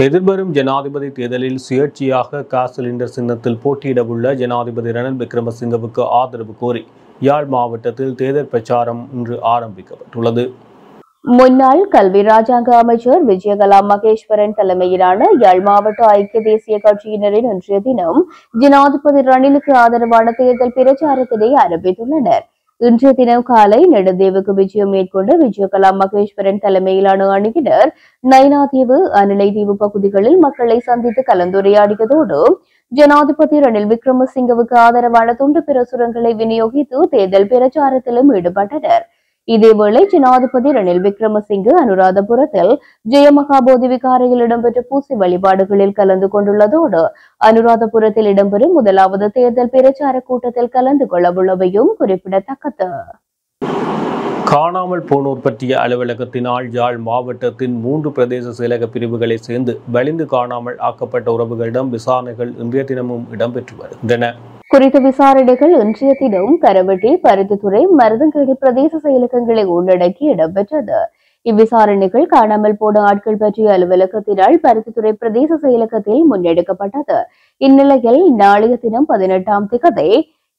S2: எதிர்வரும் ஜனாதிபதி தேர்தலில் சுயேட்சையாக காஸ் சிலிண்டர் சின்னத்தில் போட்டியிடவுள்ள ஜனாதிபதி ரணில் விக்ரமசிங்கவுக்கு ஆதரவு கோரி யாழ் மாவட்டத்தில் தேர்தல் பிரச்சாரம் இன்று ஆரம்பிக்கப்பட்டுள்ளது.
S1: முன்னாள் கல்வி ராஜாங்க அமைச்சர் விஜயகலா மகேஸ்வரன் தலைமையிலான யாழ் மாவட்ட ஐக்கிய தேசிய கட்சியினரின் இன்றைய தினம் ஜனாதிபதி ரணிலுக்கு ஆதரவான தேர்தல் பிரச்சாரத்தினை ஆரம்பித்துள்ளனர். இன்றைய தினம் காலை நெடுந்தீவுக்கு விஜயம் மேற்கொண்ட விஜயகலா மகேஸ்வரன் தலைமையிலான அணியினர் நயினாதீவு அனிலைதீவு பகுதிகளில் மக்களை சந்தித்து கலந்துரையாடியதோடு ஜனாதிபதி ரணில் விக்ரமசிங்கவுக்கு ஆதரவான துண்டு பிரசுரங்களை விநியோகித்து தேர்தல் பிரச்சாரத்திலும் ஈடுபட்டனர். இதேவேளை ஜனாதிபதி ரணில் விக்ரமசிங்கே அனுராதபுரத்தில் ஜெயமகாபோதி விகாரையில் இடம்பெற்ற பூசை வழிபாடுகளில் கலந்து கொண்டுள்ளதோடு அனுராதபுரத்தில் இடம்பெறும் முதலாவது தேர்தல் பிரச்சார கூட்டத்தில் கலந்து கொள்ளவுள்ளவையும் குறிப்பிடத்தக்கது.
S2: காணாமல் போனோர் பற்றிய அலுவலகத்தினால் யாழ் மாவட்டத்தின் 3 பிரதேச செயலக பிரிவுகளை சேர்ந்து வலிந்து காணாமல் ஆக்கப்பட்ட உறவுகளிடம் விசாரணைகள் இன்றைய தினமும் இடம்பெற்று வருகின்றன.
S1: குறித்த விசாரணைகள் இன்றைய தினம் கரவட்டி, பருத்தித்துறை, மருதங்கேணி பிரதேச செயலகங்களை உள்ளடக்கி இடம்பெற்றது. இவ்விசாரணைகள் காணாமல் போன ஆட்கள் பற்றிய அலுவலகத்தினால் பருத்தித்துறை பிரதேச செயலகத்தில் முன்னெடுக்கப்பட்டது. இந்நிலையில் நாளைய தினம் 18ஆம் திகதி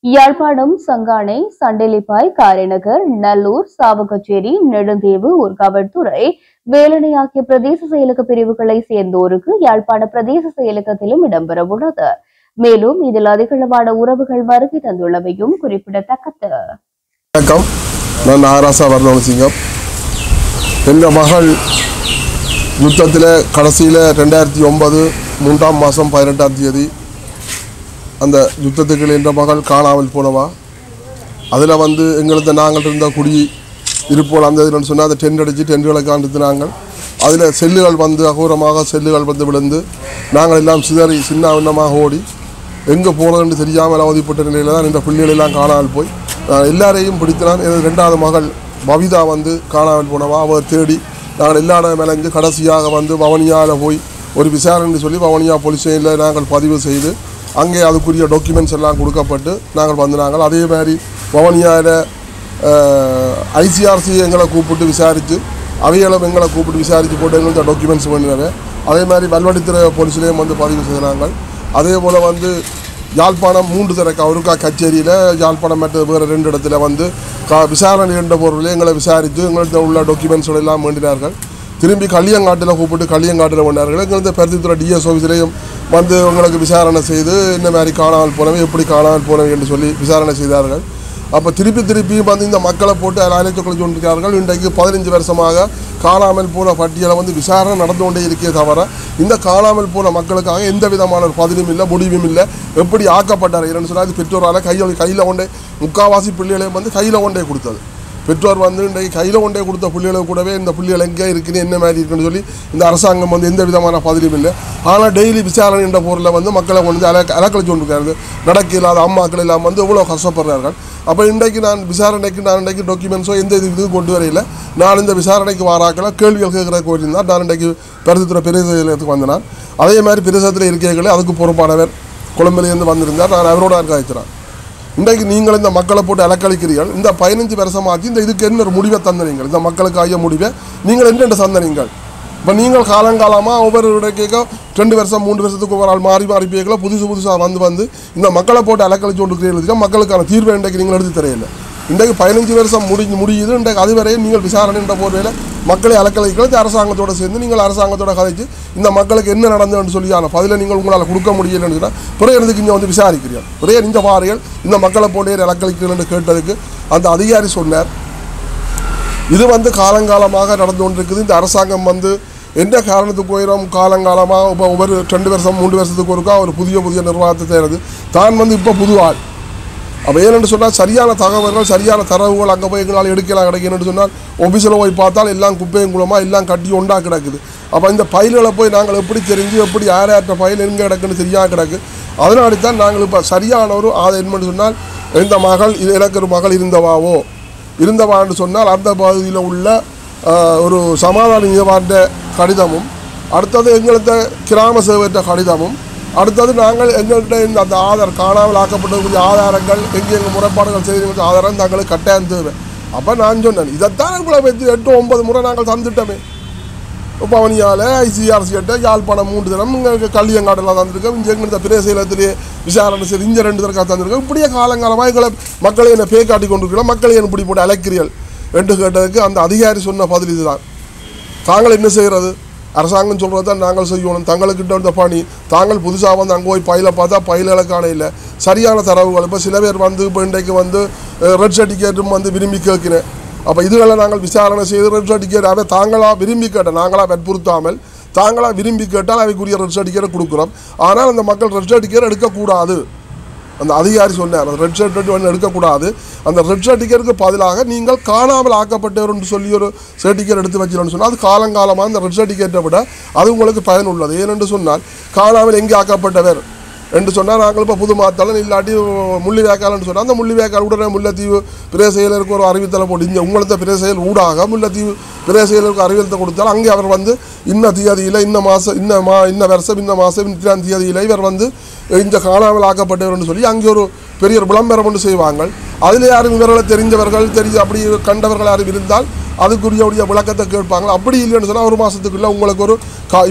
S1: யாழ்ப்பாணம், சங்கானை, சண்டெலிப்பாய், காரைநகர், நல்லூர், சாவகச்சேரி, நெடுந்தீவு, ஊர்காவல்துறை, வேலணை ஆகிய பிரதேச செயலக பிரிவுகளை சேர்ந்தோருக்கு யாழ்ப்பாண பிரதேச செயலகத்திலும் இடம்பெறவுள்ளது. மேலும் இதில் அதிகளவான உறவுகள் வருகை தந்துள்ளவையும் குறிப்பிடத்தக்கது.
S5: வணக்கம், நான் ஆராசா வர்ணவசிங்கம். எங்கள் மகள் யுத்தத்தில் கடைசியில் 2009 3ஆம் மாதம் 18ஆம் தேதி அந்த யுத்தத்துக்கு என்ற மகள் காணாமல் போனவா. அதில் எங்களுக்கு நாங்கள் இருந்த குடி இருப்போல் அந்த இதுன்னு சொன்னால் அதை டென்ட் அடித்து டென்ட்டுகளை காண்பித்து அதில் செல்லுகள் அகோரமாக செல்லுகள் விழுந்து நாங்கள் எல்லாம் சிதறி சின்ன விண்ணமாக ஓடி எங்கே போகிறதுன்னு தெரியாமல் அவதிப்பட்ட நிலையில் தான் இந்த பிள்ளைகளெல்லாம் காணாமல் போய் எல்லாரையும் பிடித்தினான். எனது 2வது மகள் பவிதா காணாமல் போனவா. அவர் தேடி நாங்கள் எல்லா இடம் மேலேஞ்சு கடைசியாக வவனியாவில் போய் ஒரு விசாரணைன்னு சொல்லி வவனியா போலீஸ் ஸ்டேஷனில் நாங்கள் பதிவு செய்து அங்கே அதுக்குரிய டாக்குமெண்ட்ஸ் எல்லாம் கொடுக்கப்பட்டு நாங்கள் வந்தாங்கள். அதே மாதிரி வவனியாவில் ஐசிஆர்சி எங்களை கூப்பிட்டு விசாரித்து அவைகளும் எங்களை கூப்பிட்டு விசாரித்து போட்டு எங்களுக்கு டாக்குமெண்ட்ஸ் பண்ணினாங்க. அதே மாதிரி வல்வடித்துறை போலீஸ்லேயும் பதிவு செய்கிறாங்க. அதே போல் யாழ்ப்பாணம் 3 தரக்கு அவருக்கா கச்சேரியில் யாழ்ப்பாணம் மற்ற வேறு 2 இடத்துல விசாரணை என்ற பொருளில் எங்களை விசாரித்து எங்கள்கிட்ட உள்ள டாக்குமெண்ட்ஸோடு எல்லாம் வேண்டினார்கள். திரும்பி களியங்காட்டில் கூப்பிட்டு களியங்காட்டில் வேண்டார்கள். எங்களுக்கு பருத்தித்துறை டிஎஸ் ஆஃபீஸ்லேயும் உங்களுக்கு விசாரணை செய்து இந்த மாதிரி காணாமல் போனவை எப்படி காணாமல் போனவை என்று சொல்லி விசாரணை செய்தார்கள். அப்போ திருப்பி இந்த மக்களை போட்டு அலைச்சொல்லை கொண்டிருக்கிறார்கள். இன்றைக்கு 15 வருஷமாக காணாமல் போன பட்டியலை விசாரணை நடந்து கொண்டே இருக்கே தவிர இந்த காணாமல் போன மக்களுக்காக எந்த விதமான ஒரு பதிலும் இல்லை, முடிவும் இல்லை. எப்படி ஆக்கப்பட்டார் என்னன்னு சொன்னால் அது பெற்றோரால் கையில் கொண்டே முக்கால்வாசி பிள்ளைகளையும் கையில் கொண்டே கொடுத்தது. பெற்றோர் இன்றைக்கு கையில் கொண்டே கொடுத்த பிள்ளைகளை கூடவே இந்த பிள்ளைகள் எங்கே இருக்குன்னு என்ன மாதிரி இருக்குன்னு சொல்லி இந்த அரசாங்கம் எந்த விதமான பதிலும் இல்லை. ஆனால் டெய்லி விசாரணை என்ற பொருளில் மக்களை கொண்டு அலக்கழிச்சு கொண்டிருக்காரு. நடக்க இல்லாத அம்மாக்கள் எல்லாம் இவ்வளோ கஷ்டப்படுறார்கள். அப்போ இன்றைக்கு நான் இன்றைக்கு டாக்குமெண்ட்ஸோ எந்த இதுக்கு கொண்டு வரையில நான் இந்த விசாரணைக்கு வாராக்களை கேள்விகள் கேட்குற கோரியிருந்தால் நான் இன்றைக்கு பருத்தித்துறை பிரதேசத்துக்கு வந்தேன். அதே மாதிரி பிரதேசத்தில் இருக்கைகளே அதுக்கு பொறுப்பானவர் கொழும்பிலேருந்து வந்திருந்தார். நான் அவரோட காய்ச்சிறேன். இன்றைக்கு நீங்கள் இந்த மக்களை போட்டு அலக்களிக்கிறீர்கள். இந்த 15 வருஷமாச்சு இந்த இதுக்கு என்ன ஒரு முடிவை தந்தனீங்கள்? இந்த மக்களுக்கு ஆகிய முடிவை நீங்கள் என்ன சந்தனீங்கள்? இப்போ நீங்கள் காலங்காலமாக ஒவ்வொரு கேட்க 2 வருஷம் 3 வருஷத்துக்கு ஒரு ஆள் மாறி போய்க்கலாம் புதுசாக இந்த மக்களை போட்டு அலக்களிச்சு கொண்டு மக்களுக்கான தீர்வை இன்றைக்கு நீங்கள் எடுத்து தெரியல. இன்றைக்கு 15 வருஷம் முடியுது. இன்றைக்கு அதுவரையும் நீங்கள் விசாரணை என்ற போர்வையில் மக்களை அலக்கலைக்கிறது அரசாங்கத்தோடு சேர்ந்து நீங்கள் அரசாங்கத்தோட கதைச்சு இந்த மக்களுக்கு என்ன நடந்ததுன்னு சொல்லியான பதிலை நீங்கள் உங்களால் கொடுக்க முடியலன்னு சொன்னால் பிறகு எனக்கு இங்கே வந்து விசாரிக்கிறீர்கள், பிறகு இந்த பாருங்கள் இந்த மக்களை போலே அலக்கலைக்கிறேன்னு கேட்டதுக்கு அந்த அதிகாரி சொன்னார், இது வந்து காலங்காலமாக நடந்து கொண்டிருக்குது. இந்த அரசாங்கம் வந்து எந்த காரணத்துக்கு போயிடும் காலங்காலமாக ஒவ்வொரு 2 வருஷம் 3 வருஷத்துக்கு ஒருக்கா ஒரு புதிய நிர்வாகத்தை செய்கிறது. தான் வந்து இப்போ புது ஆள். அப்போ ஏன்னு சொன்னால் சரியான தகவல்கள் சரியான தரவுகள் அங்கே போய் எங்களால் எடுக்கலாம் கிடைக்கணும்னு சொன்னால் ஆஃபீஸில் போய் பார்த்தால் எல்லாம் குப்பையும் குளமாக எல்லாம் கட்டி ஒன்றா கிடக்குது. அப்போ இந்த பயில்களை போய் நாங்கள் எப்படி தெரிஞ்சு எப்படி யார்ட்ட பயில் எங்கே கிடக்குன்னு தெரியாமல் கிடக்கு. அதனால தான் நாங்கள் இப்போ சரியான ஒரு என்னன்னு சொன்னால் இந்த மகள் எனக்கு ஒரு மகள் இருந்தவான்னு சொன்னால் அந்த பகுதியில் உள்ள ஒரு சமாதான நியவாண்ட கடிதமும், அடுத்தது எங்களது கிராம சேவையற்ற கடிதமும், அடுத்தது நாங்கள் எங்கள்கிட்ட இந்த அந்த காணாமல் ஆக்கப்பட்டக்கூடிய ஆதாரங்கள் எங்கள் முறைப்பாடுகள் செய்த ஆதாரம் தங்களுக்கு கட்டாயம் தேவை. அப்போ நான் சொன்னேன் இதைத்தான் எங்களை வச்சு 8-9 முறை நாங்கள் தந்துட்டோமே. பவனியால் ICRC யாழ்ப்பாணம் 3 தினம் இங்கே கல்லியங்காடெல்லாம் தந்துருக்கோம். இங்கே எங்கள் இந்த பிரேசைலத்திலேயே விசாரணை செய்து இங்கே 2 தடவை தந்துருக்கோம். இப்படியே காலங்காலமாக எங்களை மக்களை என்னை பேய் காட்டி கொண்டிருக்கிறோம், மக்களை என்ன இப்படி போட்டு அழைக்கிறீர்கள் என்று கேட்டதுக்கு அந்த அதிகாரி சொன்ன பதில் இதுதான். தாங்கள் என்ன செய்கிறது, அரசாங்கம் சொல்கிறது தான் நாங்கள் செய்யணும், தங்களுக்கிட்ட இருந்த பணி தாங்கள் புதுசாக வந்து அங்கே போய் பயில பார்த்தா பயில்களுக்கான இல்லை சரியான தரவுகள். இப்போ சில பேர் வந்து இப்போ இன்றைக்கு வந்து ரெட் சர்டிஃபிகேட்டும் வந்து விரும்பி கேட்கிறேன். அப்போ இதுகளை நாங்கள் விசாரணை செய்து ரெட் சர்டிஃபிகேட் அவை தாங்களாக விரும்பி கேட்டேன், நாங்களாக வற்புறுத்தாமல் தாங்களாக விரும்பி கேட்டால் அவைக்குரிய ரெட் சர்டிஃபிகேட்டை கொடுக்குறோம். ஆனால் அந்த மக்கள் ரெட் சர்டிஃபிகேட் எடுக்கக்கூடாது. அந்த அதிகாரி சொன்னார் அந்த ரெட் சர்டிஃபிகேட் எடுக்கக்கூடாது, அந்த ரெட் சர்டிஃபிகேட்டுக்கு பதிலாக நீங்கள் காணாமல் ஆக்கப்பட்டவர் என்று சொல்லி ஒரு சர்டிஃபிகேட் எடுத்து வச்சிடணும்னு சொன்னால் அது காலங்காலமாக அந்த ரெட் சர்டிஃபிகேட்டை விட அது உங்களுக்கு பயனுள்ளது. ஏனென்று சொன்னால் காணாமல் எங்கே ஆக்கப்பட்டவர் என்று சொன்னால் நாங்கள் இப்போ புது மாத்தாளன் இல்லாட்டி முள்ளிவேக்காலன்னு சொன்னால் அந்த முள்ளிவேக்கால் உடனே முல்லைத்தீவு பிரேசையலருக்கு ஒரு அறிவித்தலை போட்டு இங்கே உங்களது பிரேசையல் ஊடாக முல்லைத்தீவு பிரேசையலருக்கு அறிவித்தலை கொடுத்தால் அங்கே அவர் வந்து இன்ன தேதியில் இன்ன மாதம் இன்ன வருஷம் இன்ன மாதம் இன்றாம் தேதியில் இவர் வந்து இந்த காணாமல் ஆக்கப்பட்டவர்னு சொல்லி அங்கே ஒரு பெரிய விளம்பரம் ஒன்று செய்வாங்க. அதில் யாரும் இவர்களை தெரிஞ்சவர்கள் அப்படி கண்டவர்கள் யாரும் இருந்தால் அதுக்குரிய விளக்கத்தை கேட்பாங்க. அப்படி இல்லைன்னு சொன்னால் 1 மாதத்துக்குள்ளே உங்களுக்கு ஒரு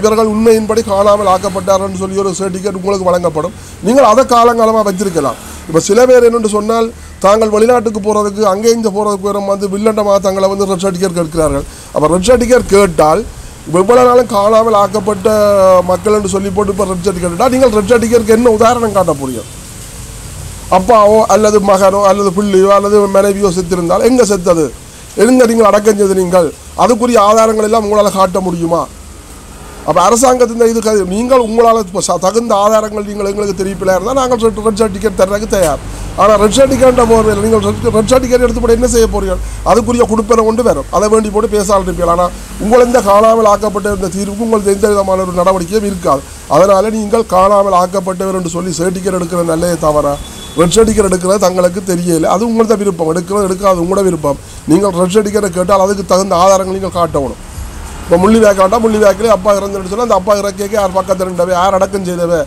S5: இவர்கள் உண்மையின்படி காணாமல் ஆக்கப்பட்டார்னு சொல்லி ஒரு சர்டிஃபிகேட் உங்களுக்கு வழங்கப்படும். நீங்கள் அதை காலங்காலமாக வச்சிருக்கலாம். இப்போ சில பேர் என்னென்று சொன்னால் தாங்கள் வெளிநாட்டுக்கு போகிறதுக்கு அங்கே இங்கே போகிறதுக்கு வந்து வில்லண்டமாக தங்களை வந்து ரெட் சர்டிஃபிகேட் கேட்கிறார்கள். அப்போ ரெட் சர்டிஃபிகேட் கேட்டால் எவ்வளோ நாளும் காணாமல் ஆக்கப்பட்ட மக்கள் என்று சொல்லி போட்டு இப்போ ரெட் சர்டிஃபிகேட் கேட்டால் நீங்கள் ரெட் சர்டிஃபிகேட்டுக்கு என்ன உதாரணம் காட்ட முடியும்? அப்பாவோ அல்லது மகனோ அல்லது பிள்ளையோ அல்லது மனைவியோ செத்திருந்தால் எங்கே செத்தது, எங்கே நீங்கள் அடக்கம் செய்து நீங்கள் அதுக்குரிய ஆதாரங்கள் எல்லாம் உங்களால் காட்ட முடியுமா? அப்போ அரசாங்கத்தின் இது நீங்கள் உங்களால் தகுந்த ஆதாரங்கள் நீங்கள் எங்களுக்கு தெரிவிப்பில் இருந்தால் நாங்கள் ரெட் சர்டிஃபிகேட் தர்றதுக்கு தயார். ஆனால் ரெட் சர்டிஃபிகேட்டை போகிறீர்கள் நீங்கள் ரெட் சர்டிஃபிகேட் எடுத்து போட்டு என்ன செய்ய போகிறீர்கள்? அதுக்குரிய கொடுப்பனை கொண்டு வரும், அதை வேண்டி போட்டு பேசாமல் இருப்பீர்கள். ஆனால் உங்கள் இந்த காணாமல் ஆக்கப்பட்ட இந்த தீர்வுக்கு உங்களுக்கு எந்த விதமான ஒரு நடவடிக்கையும் இருக்காது. அதனால் நீங்கள் காணாமல் ஆக்கப்பட்டவர் என்று சொல்லி சர்டிஃபிகேட் எடுக்கிற நல்லே தவிர ரெட் சர்டிஃபிகேட் எடுக்கிறது தங்களுக்கு தெரியலை. அது உங்களோட விருப்பம், எடுக்காது உங்களோட விருப்பம். நீங்கள் ரெட் சர்டிஃபிகேட்டை கேட்டால் அதுக்கு தகுந்த ஆதாரங்கள் நீங்கள் காட்டணும். இப்போ முள்ளிவேக்காட்டா முள்ளிவேக்கிலே அப்பா இறந்துன்னு சொன்னால் அந்த அப்பா இறக்கேக்கு யார் பக்கத்தில் இருந்தவை யார் அடக்கம் செய்தவை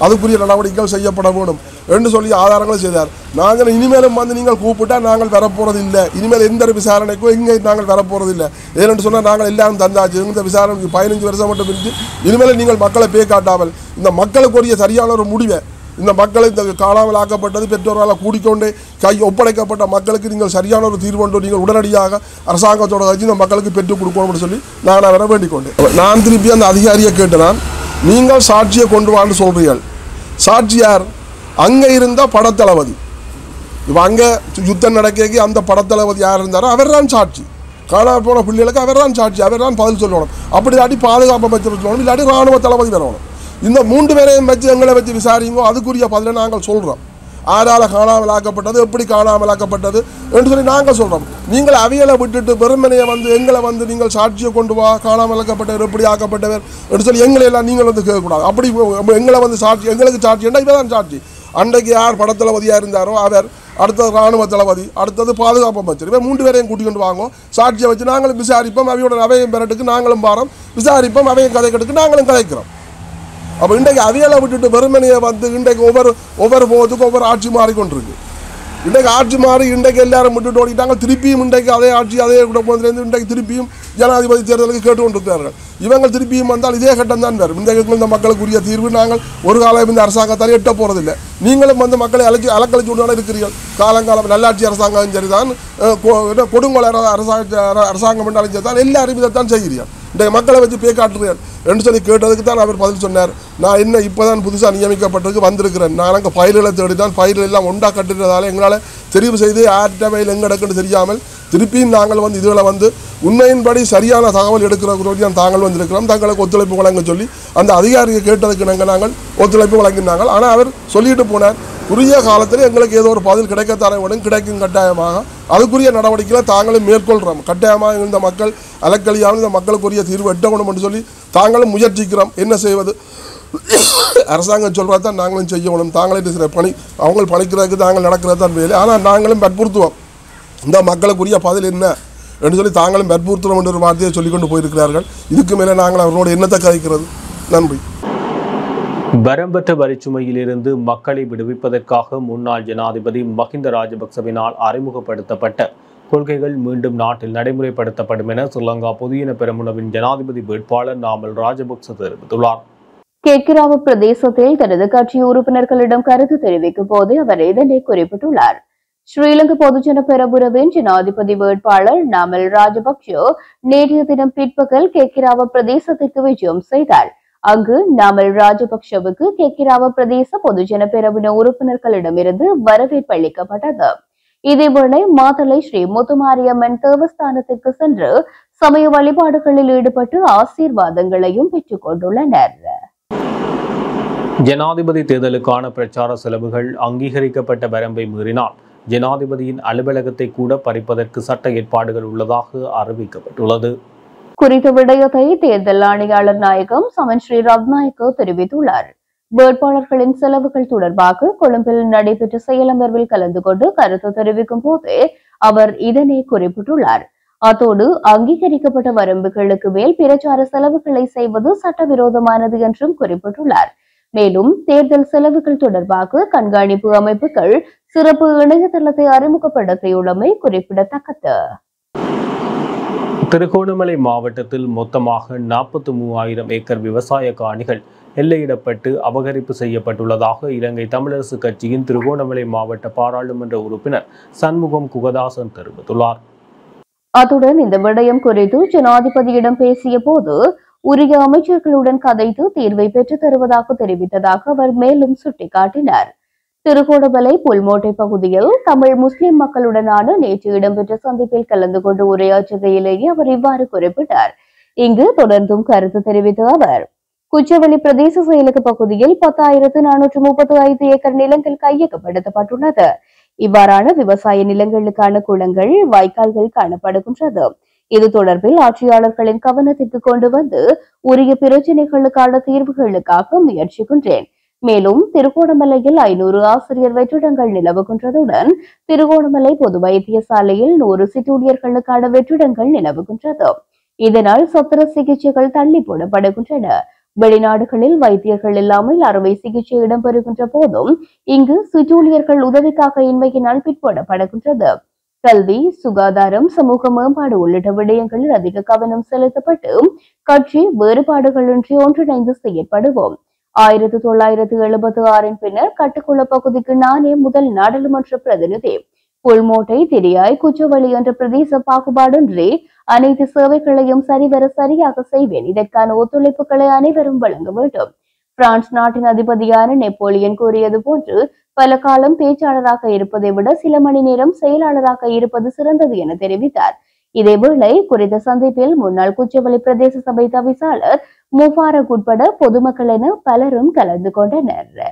S5: அதுக்குரிய நடவடிக்கைகள் செய்யப்பட வேணும் என்று சொல்லி ஆதாரங்களும் செய்தார். நாங்கள் இனிமேலும் வந்து நீங்கள் கூப்பிட்டால் நாங்கள் வரப்போகிறது இல்லை, இனிமேல் எந்த விசாரணைக்கும் எங்கே நாங்கள் வரப்போகிறது இல்லை. ஏன்னு சொன்னால் நாங்கள் எல்லாரும் தந்தாச்சு, இந்த விசாரணைக்கு 15 வருஷம் மட்டும் இருந்து இனிமேல் நீங்கள் மக்களை பே காட்டாமல் இந்த மக்களுக்குரிய சரியான ஒரு முடிவை இந்த மக்களை இந்த காணாமல் ஆக்கப்பட்டது பெற்றோர்களால் கூடிக்கொண்டே ஒப்படைக்கப்பட்ட மக்களுக்கு நீங்கள் சரியான ஒரு தீர்வு நீங்கள் உடனடியாக அரசாங்கத்தோட வச்சு இந்த மக்களுக்கு பெற்றுக் கொடுக்கணும்னு சொல்லி நான் அவரை வேண்டிக் கொண்டேன். நான் திருப்பி அந்த அதிகாரியை கேட்டேன், நீங்கள் சாட்சியை கொண்டு வான்னு சொல்கிறீர்கள், சாட்சி யார்? அங்கே இருந்த படத்தளபதி. இப்போ அங்கே யுத்தம் நடக்க அந்த படத்தளபதி யார் இருந்தாரோ அவர் தான் சாட்சி. காணாமல் போன பிள்ளைகளுக்கு அவர் தான் சாட்சி, அவர் தான் பதில் சொல்லணும். அப்படி இல்லாட்டி பாதுகாப்பு அமைச்சர் சொல்லணும், இல்லாட்டி இராணுவ தளபதி வரணும். இந்த 3 பேரையும் வச்சு எங்களை வச்சு விசாரிங்கோ, அதுக்குரிய பதிலை நாங்கள் சொல்கிறோம். ஆறால் காணாமல் ஆக்கப்பட்டது, எப்படி காணாமல் ஆக்கப்பட்டது என்று சொல்லி நாங்கள் சொல்கிறோம். நீங்கள் அவைகளை விட்டுட்டு வெறுமனையை வந்து எங்களை வந்து நீங்கள் சாட்சியை கொண்டு வா, காணாமல் ஆக்கப்பட்டவர் எப்படி ஆக்கப்பட்டவர் என்று சொல்லி எங்களை எல்லாம் நீங்கள் வந்து கேட்கக்கூடாது. அப்படி எங்களை வந்து சாட்சி எங்களுக்கு சாட்சி என்ன இவதான் சாட்சி. அன்றைக்கு யார் படத்தளபதியாக இருந்தாரோ அவர், அடுத்தது இராணுவ தளபதி, அடுத்தது பாதுகாப்பு அமைச்சர், இவன் 3 பேரையும் கூட்டி கொண்டு வாங்க, சாட்சியை வச்சு நாங்களும் விசாரிப்போம், அவையோட அவையும் பெறட்டுக்கு நாங்களும் பாரோம், விசாரிப்போம், அவையும் கதைக்கிறதுக்கு நாங்களும் கதைக்கிறோம். அப்போ இன்றைக்கு அவையெல்லாம் விட்டுட்டு வெறுமனையை வந்து இன்றைக்கு ஒவ்வொரு போதுக்கும் ஒவ்வொரு ஆட்சி மாறிக்கொண்டிருக்கு. இன்றைக்கு ஆட்சி மாறி இன்றைக்கு எல்லாரும் விட்டுட்டு ஓடிட்டாங்க. திருப்பியும் இன்றைக்கு அதே ஆட்சி அதே குடும்பத்திலேருந்து இன்றைக்கு திருப்பியும் ஜனாதிபதி தேர்தலுக்கு கேட்டுக்கொண்டிருக்கிறார்கள். இவங்க திருப்பியும் வந்தால் இதே கட்டம் தான் வரும். இந்த மக்களுக்குரிய தீர்வு நாங்கள் ஒரு காலம் இந்த அரசாங்கத்தால் எட்ட போகிறதில்லை. நீங்களும் வந்து மக்களை அலக்கழிச்சு கொண்டு இருக்கிறீர்கள். காலங்காலம் நல்லாட்சி அரசாங்கம் சரிதான், கொடுங்கோல அரசாங்கம் என்றாலும் சரிதான், எல்லாரும் இதைத்தான் செய்கிறீர்கள். இன்றைய மக்களை வச்சு பே காட்டுறீர்கள் என்று சொல்லி கேட்டதுக்கு தான் அவர் பதில் சொன்னார். நான் என்ன இப்போ தான் புதுசாக நியமிக்கப்பட்டிருக்கு வந்திருக்கிறேன். நான் அங்கே ஃபைல்களை தேடி தான் ஃபைல்கள் எல்லாம் ஒன்றா கட்டுறதால எங்களால் தெரிவு செய்து யார்கிட்ட ஃபைல் எங்கே எடுக்குன்னு தெரியாமல் திருப்பியும் நாங்கள் வந்து இதில் வந்து உண்மையின்படி சரியான தகவல் எடுக்கிற தாங்கள் வந்திருக்கிறோம். தங்களுக்கு ஒத்துழைப்பு வழங்க சொல்லி அந்த அதிகாரியை கேட்டதுக்கு நாங்கள் ஒத்துழைப்பு வழங்கினாங்க. ஆனால் அவர் சொல்லிட்டு போனார், குறுகிய காலத்தில் எங்களுக்கு ஏதோ ஒரு பதில் கிடைக்கத்தானே வேணும், கிடைக்கும் கட்டாயமாக. அதுக்குரிய நடவடிக்கைகளை தாங்களும் மேற்கொள்கிறோம். கட்டாயமாக இந்த மக்கள் அலக்கழியாமல் இந்த மக்களுக்குரிய தீர்வு எட்டணும் என்று சொல்லி தாங்களும் முயற்சிக்கிறோம். என்ன செய்வது, அரசாங்கம் சொல்கிறா தான் நாங்களும் செய்யணும். தாங்களே சில பணி அவங்க பணிக்கிறதுக்கு தாங்கள் நடக்கிறது தான் வேலை. ஆனால் நாங்களும் வற்புறுத்துவோம், இந்த மக்களுக்குரிய பதில் என்ன என்று சொல்லி தாங்களும் வற்புறுத்துவோம் என்ற ஒரு வார்த்தையை சொல்லிக்கொண்டு போயிருக்கிறார்கள். இதுக்கு மேலே நாங்கள் அவரோட என்னத்தை கதைக்கிறது. நன்றி.
S2: வரம்பற்ற வரிச்சுமையிலிருந்து மக்களை விடுவிப்பதற்காக முன்னாள் ஜனாதிபதி மஹிந்த ராஜபக்சவினால் அறிமுகப்படுத்தப்பட்ட கொள்கைகள் மீண்டும் நாட்டில் நடைமுறைப்படுத்தப்படும் என ஸ்ரீலங்கா பொதுஜன பெரமுனவின் ஜனாதிபதி வேட்பாளர் நாமல் ராஜபக்ச தெரிவித்துள்ளார்.
S1: கேக்கிராவ பிரதேசத்தில் தனது கட்சி உறுப்பினர்களிடம் கருத்து தெரிவிக்கும் போது அவர் இதனை குறிப்பிட்டுள்ளார். ஸ்ரீலங்கா பொதுஜன பெரமுனவின் ஜனாதிபதி வேட்பாளர் நாமல் ராஜபக்ச நேற்றைய தினம் பிற்பகல் கேக்கிராவ பிரதேசத்திற்கு விஜயம் செய்தார். அங்கு நாமல் ராஜபக்சவுக்கு கேக்கிராவ பிரதேச பொதுஜன பெரமுன உறுப்பினர்களிடமிருந்து வரவேற்பு அளிக்கப்பட்டது. இதேவேளை மாத்தளை ஸ்ரீ முத்துமாரியம்மன் தேவஸ்தானத்திற்கு சென்று சமய வழிபாடுகளில் ஈடுபட்டு ஆசீர்வாதங்களையும் பெற்றுக் கொண்டுள்ளனர்.
S2: ஜனாதிபதி தேர்தலுக்கான பிரச்சார செலவுகள் அங்கீகரிக்கப்பட்ட வரம்பை மீறினால் ஜனாதிபதியின் அலுவலகத்தை கூட பறிப்பதற்கு சட்ட ஏற்பாடுகள் உள்ளதாக அறிவிக்கப்பட்டுள்ளது.
S1: குறித்த விடயத்தை தேர்தல் ஆணையாளர் நாயகம் சமன் ஸ்ரீ ரத்நாயக்க தெரிவித்துள்ளார். வேட்பாளர்களின் செலவுகள் தொடர்பாக கொழும்பில் நடைபெற்ற செயலமர்வில் கலந்து கொண்டு கருத்து தெரிவிக்கும் போது அவர் இதனை குறிப்பிட்டுள்ளார். அத்தோடு அங்கீகரிக்கப்பட்ட வரம்புகளுக்கு மேல் பிரச்சார செலவுகளை செய்வது சட்டவிரோதமானது என்றும் குறிப்பிட்டுள்ளார். மேலும் தேர்தல் செலவுகள் தொடர்பாக கண்காணிப்பு அமைப்புகள் சிறப்பு இணையதளத்தை அறிமுகப்படுத்தியுள்ளமை குறிப்பிடத்தக்கது.
S2: திருகோணமலை மாவட்டத்தில் மொத்தமாக 43,000 ஏக்கர் விவசாய காணிகள் எல்லையிடப்பட்டு அபகரிப்பு செய்யப்பட்டுள்ளதாக இலங்கை தமிழரசு கட்சியின் திருகோணமலை மாவட்ட பாராளுமன்ற உறுப்பினர் சண்முகம் குகதாசன் தெரிவித்துள்ளார்.
S1: அத்துடன் இந்த விடயம் குறித்து ஜனாதிபதியிடம் பேசிய போது உரிய அமைச்சர்களுடன் கதைத்து தீர்வை பெற்றுத் தருவதாக தெரிவித்ததாக அவர் மேலும் சுட்டிக்காட்டினார். திருகோணமலை புல்மோட்டை பகுதியில் தமிழ் முஸ்லிம் மக்களுடனான நேற்று இடம்பெற்ற சந்திப்பில் கலந்து கொண்டு உரையாற்றுகையிலேயே அவர் இவ்வாறு குறிப்பிட்டார். இங்கு தொடர்ந்தும் கருத்து தெரிவித்த அவர் குச்சவெளி பிரதேச செயலக பகுதியில் 10,435 ஏக்கர் நிலங்கள் கையகப்படுத்தப்பட்டுள்ளது. இவ்வாறான விவசாய நிலங்களுக்கான குளங்கள், வாய்க்கால்கள் காணப்படுகின்றது. இது தொடர்பில் ஆட்சியாளர்களின் கவனத்திற்கு கொண்டு வந்து உரிய பிரச்சினைகளுக்கான தீர்வுகளுக்காக முயற்சிக்கின்றேன். மேலும் திருகோணமலையில் 500 ஆசிரியர் வெற்றிடங்கள் நிலவுகின்றதுடன் திருகோணமலை பொது வைத்தியசாலையில் 100 சிற்றூழியர்களுக்கான வெற்றிடங்கள் நிலவுகின்றது. இதனால் சத்திர சிகிச்சைகள் தள்ளி போடப்படுகின்றன. வெளிநாடுகளில் வைத்தியர்கள் இல்லாமல் அறுவை சிகிச்சை இடம்பெறுகின்ற போதும் இங்கு சிற்றூழியர்கள் உதவிக்காக இன்மையினால் பிற்போடப்படுகின்றது. கல்வி, சுகாதாரம், சமூக மேம்பாடு உள்ளிட்ட விடயங்களில் அதிக கவனம் செலுத்தப்பட்டு கட்சி வேறுபாடுகளின்றி ஒன்றிணைந்து செயற்படுவோம். 1976 பின்னர் கட்டுக்குள பகுதிக்கு நானே முதல் நாடாளுமன்ற பிரதிநிதி. புல்மோட்டை, திரியாய், குச்சவெளி என்ற பிரதேச பாகுபாடின்றி அனைத்து சேவைகளையும் சரியாக செய்வேன். இதற்கான ஒத்துழைப்புகளை அனைவரும் வழங்க வேண்டும். பிரான்ஸ் நாட்டின் அதிபதியான நெப்போலியன் கூறியது போன்று பல காலம் பேச்சாளராக இருப்பதை விட சில மணி நேரம் செயலாளராக இருப்பது சிறந்தது என தெரிவித்தார். இதேவேளை குறித்த சந்திப்பில் முன்னாள் குச்சவெளி பிரதேச சபை தவிசாளர் முபாரக் உட்பட பொதுமக்கள் என பலரும் கலந்து கொண்டனர்.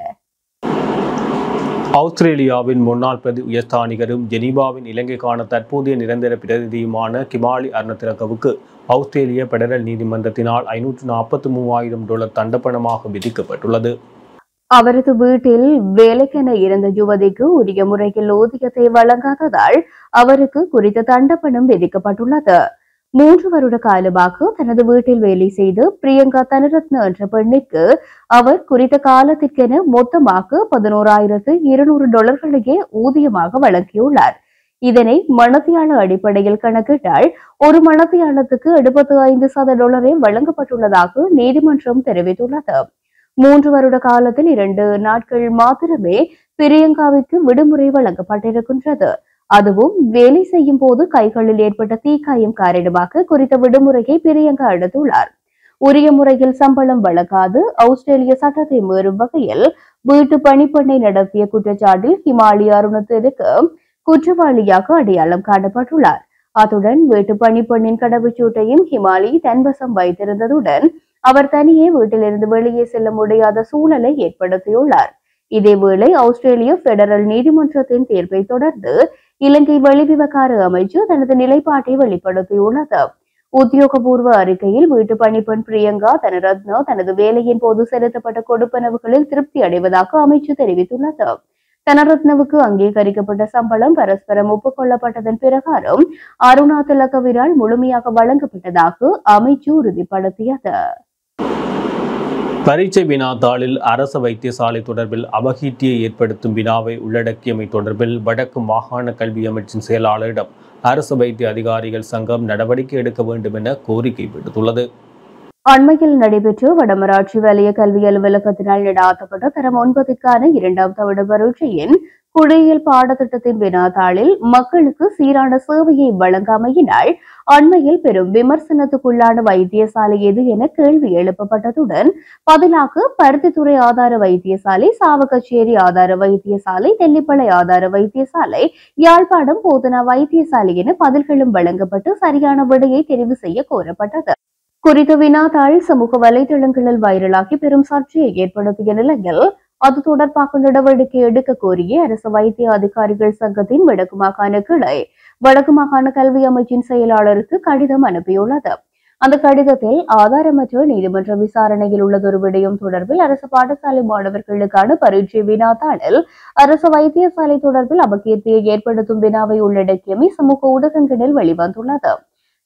S2: ஆஸ்திரேலியாவின் முன்னாள் பிரதி உயர்ஸ்தானிகரும் ஜெனீவாவின் இலங்கைக்கான தற்போதைய நிரந்தர பிரதிநிதியுமான கிமாலி அருணதிலகவுக்கு ஆஸ்திரேலிய பெடரல் நீதிமன்றத்தினால் $543,000 தண்டப்பணமாக விதிக்கப்பட்டுள்ளது.
S1: அவரது வீட்டில் வேலைக்கென இருந்த யுவதிக்கு உரிய முறையில் ஊதியத்தை வழங்காததால் அவருக்கு குறித்த தண்டப்பணம் விதிக்கப்பட்டுள்ளது. 3 வருட காலமாக தனது வீட்டில் வேலை செய்து பிரியங்கா தனரத்ன என்ற பெண்ணிற்கு அவர் குறித்த காலத்திற்கென மொத்தமாக $11,200 ஊதியமாக வழங்கியுள்ளார். இதனை மணத்தியால அடிப்படையில் கணக்கிட்டால் ஒரு மணத்தியாலத்துக்கு $75,000 வழங்கப்பட்டுள்ளதாக நீதிமன்றம் தெரிவித்துள்ளது. 3 வருட காலத்தில் 2 நாட்கள் மாத்திரமே பிரியங்காவிற்கு விடுமுறை வழங்கப்பட்டிருக்கின்றது. அதுவும் வேலை செய்யும் போது கைகளில் ஏற்பட்ட தீக்காயம் காரணமாக குறித்த விடுமுறையை பிரியங்கா எடுத்துள்ளார். உரிய முறையில் சம்பளம் வழங்காது ஆஸ்திரேலிய சட்டத்தை மீறும் வகையில் வீட்டு பணிப்பெண்ணை நடத்திய குற்றச்சாட்டில் ஹிமாலி அருணத்திற்கு குற்றவாளியாக அடையாளம் காணப்பட்டுள்ளார். அத்துடன் வீட்டு பணிப்பெண்ணின் கடவுச்சீட்டையும் ஹிமாலி தன்வசம் வைத்திருந்ததுடன் அவர் தனியே வீட்டிலிருந்து வெளியே செல்ல முடியாத சூழலை ஏற்படுத்தியுள்ளார். இதேவேளை ஆஸ்திரேலிய பெடரல் நீதிமன்றத்தின் தீர்ப்பை தொடர்ந்து இலங்கை வெளிவிவகார அமைச்சு தனது நிலைப்பாட்டை வெளிப்படுத்தியுள்ளது. உத்தியோகபூர்வ அறிக்கையில் வீட்டு பணிப்பெண் பிரியங்கா தனரத்ன தனது வேலையின் போது செலுத்தப்பட்ட கொடுப்பனவுகளில் திருப்தி அடைவதாக அமைச்சு தெரிவித்துள்ளது. தனரத்னவுக்கு அங்கீகரிக்கப்பட்ட சம்பளம் பரஸ்பரம் ஒப்புக்கொள்ளப்பட்டதன் பிரகாரம் அருணா திலகவினால் முழுமையாக வழங்கப்பட்டதாக அமைச்சு உறுதிப்படுத்தியது.
S2: பரீட்சை வினாத்தாளில் அரசு வைத்தியசாலை தொடர்பில் அபகீர்த்தியை ஏற்படுத்தும் வினாவை உள்ளடக்கியமை தொடர்பில் வடக்கு மாகாண கல்வி அமைச்சின் செயலாளரிடம் அரசு வைத்திய அதிகாரிகள் சங்கம் நடவடிக்கை எடுக்க வேண்டும் என கோரிக்கை விடுத்துள்ளது.
S1: அண்மையில் நடைபெற்ற வடமராட்சி வலய கல்வி அலுவலகத்தினால் நடாத்தப்பட்ட தரம் 9க்கான 2ஆம் தவணை பரீட்சையின் குடியியல் பாடத்திட்டத்தின் வினாத்தாளில் மக்களுக்கு சீரான சேவையை வழங்காமையினால் அண்மையில் பெரும் விமர்சனத்துக்குள்ளான வைத்தியசாலை எது என கேள்வி எழுப்பப்பட்டதுடன் பதிலாக பருத்தித்துறை ஆதார வைத்தியசாலை, சாவகச்சேரி ஆதார வைத்தியசாலை, தெல்லிப்பளை ஆதார வைத்தியசாலை, யாழ்ப்பாணம் போதனா வைத்தியசாலை என பதில்களும் வழங்கப்பட்டு சரியான விடையை தெரிவு செய்ய கோரப்பட்டது. குறித்த வினாத்தாள் சமூக வலைதளங்களில் வைரலாகி பெரும் சர்ச்சையை ஏற்படுத்திய நிலையில் அது தொடர்பாக நடவடிக்கை எடுக்க கோரிய அரசு வைத்திய அதிகாரிகள் சங்கத்தின் வடக்கு மாகாண கிளை வடக்கு மாகாண கல்வி அமைச்சின் செயலாளருக்கு கடிதம் அனுப்பியுள்ளது. அந்த கடிதத்தில் ஆதாரமற்ற நீதிமன்ற விசாரணையில் உள்ளதொரு விடயம் தொடர்பில் அரசு பாடசாலை மாணவர்களுக்கான பரீட்சை வினாத்தாளில் அரசு வைத்தியசாலை தொடர்பில் அபகீர்த்தியை ஏற்படுத்தும் வினாவை உள்ளடக்கியமை சமூக ஊடகங்களில் வெளிவந்துள்ளது.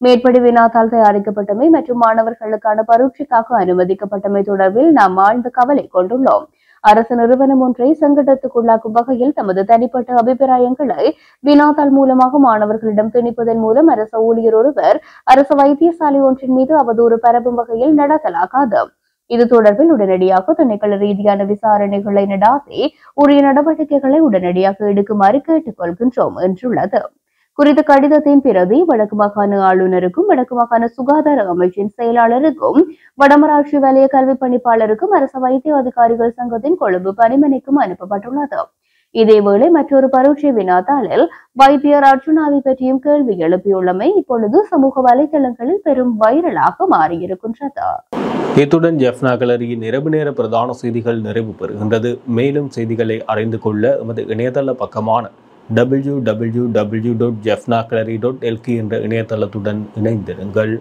S1: மேற்படி வினாத்தாள் தயாரிக்கப்பட்டமை மற்றும் மாணவர்களுக்கான பரீட்சைக்காக அனுமதிக்கப்பட்டமை தொடர்பில் நாம் ஆழ்ந்த கவலை கொண்டுள்ளோம். அரசு நிறுவனம் ஒன்றை சங்கடத்துக்குள்ளாக்கும் வகையில் தமது தனிப்பட்ட அபிப்பிராயங்களை வினாத்தாள் மூலமாக மாணவர்களிடம் திணிப்பதன் மூலம் அரசு ஊழியர் ஒருவர் அரசு வைத்தியசாலை ஒன்றின் மீது அவதூறு பரப்பும் வகையில் நடத்தலாகாது. இது தொடர்பில் உடனடியாக திணைக்கள ரீதியான விசாரணைகளை நடாத்தி உரிய நடவடிக்கைகளை உடனடியாக எடுக்குமாறு கேட்டுக் கொள்கின்றோம் என்றுள்ளது. குறித்த கடிதத்தின் பிரதி வடக்கு மாகாண ஆளுநருக்கும் வடக்கு மாகாண சுகாதார அமைச்சின் செயலாளருக்கும் வடமராட்சி வலய கல்வி பணிப்பாளருக்கும் அரசு வைத்திய அதிகாரிகள் சங்கத்தின் கொழும்பு பணிமனைக்கும் அனுப்பப்பட்டுள்ளது. இதேவேளை மற்றொரு பரீட்சை வினாத்தாளில் வைத்தியர் அர்ஜுனாவை பற்றியும் கேள்வி எழுப்பியுள்ளமை இப்பொழுது சமூக வலைதளங்களில் பெரும் வைரலாக மாறியிருக்கின்றது.
S2: இத்துடன் ஜெஃப்னா கலரியின் இரவு நேர பிரதான செய்திகள் நிறைவு பெறுகின்றது. மேலும் செய்திகளை அறிந்து கொள்ள எமது இணையதள பக்கமான www.jeffnaclary.lk என்ற இணையதளத்துடன் இணைந்திருங்கள்.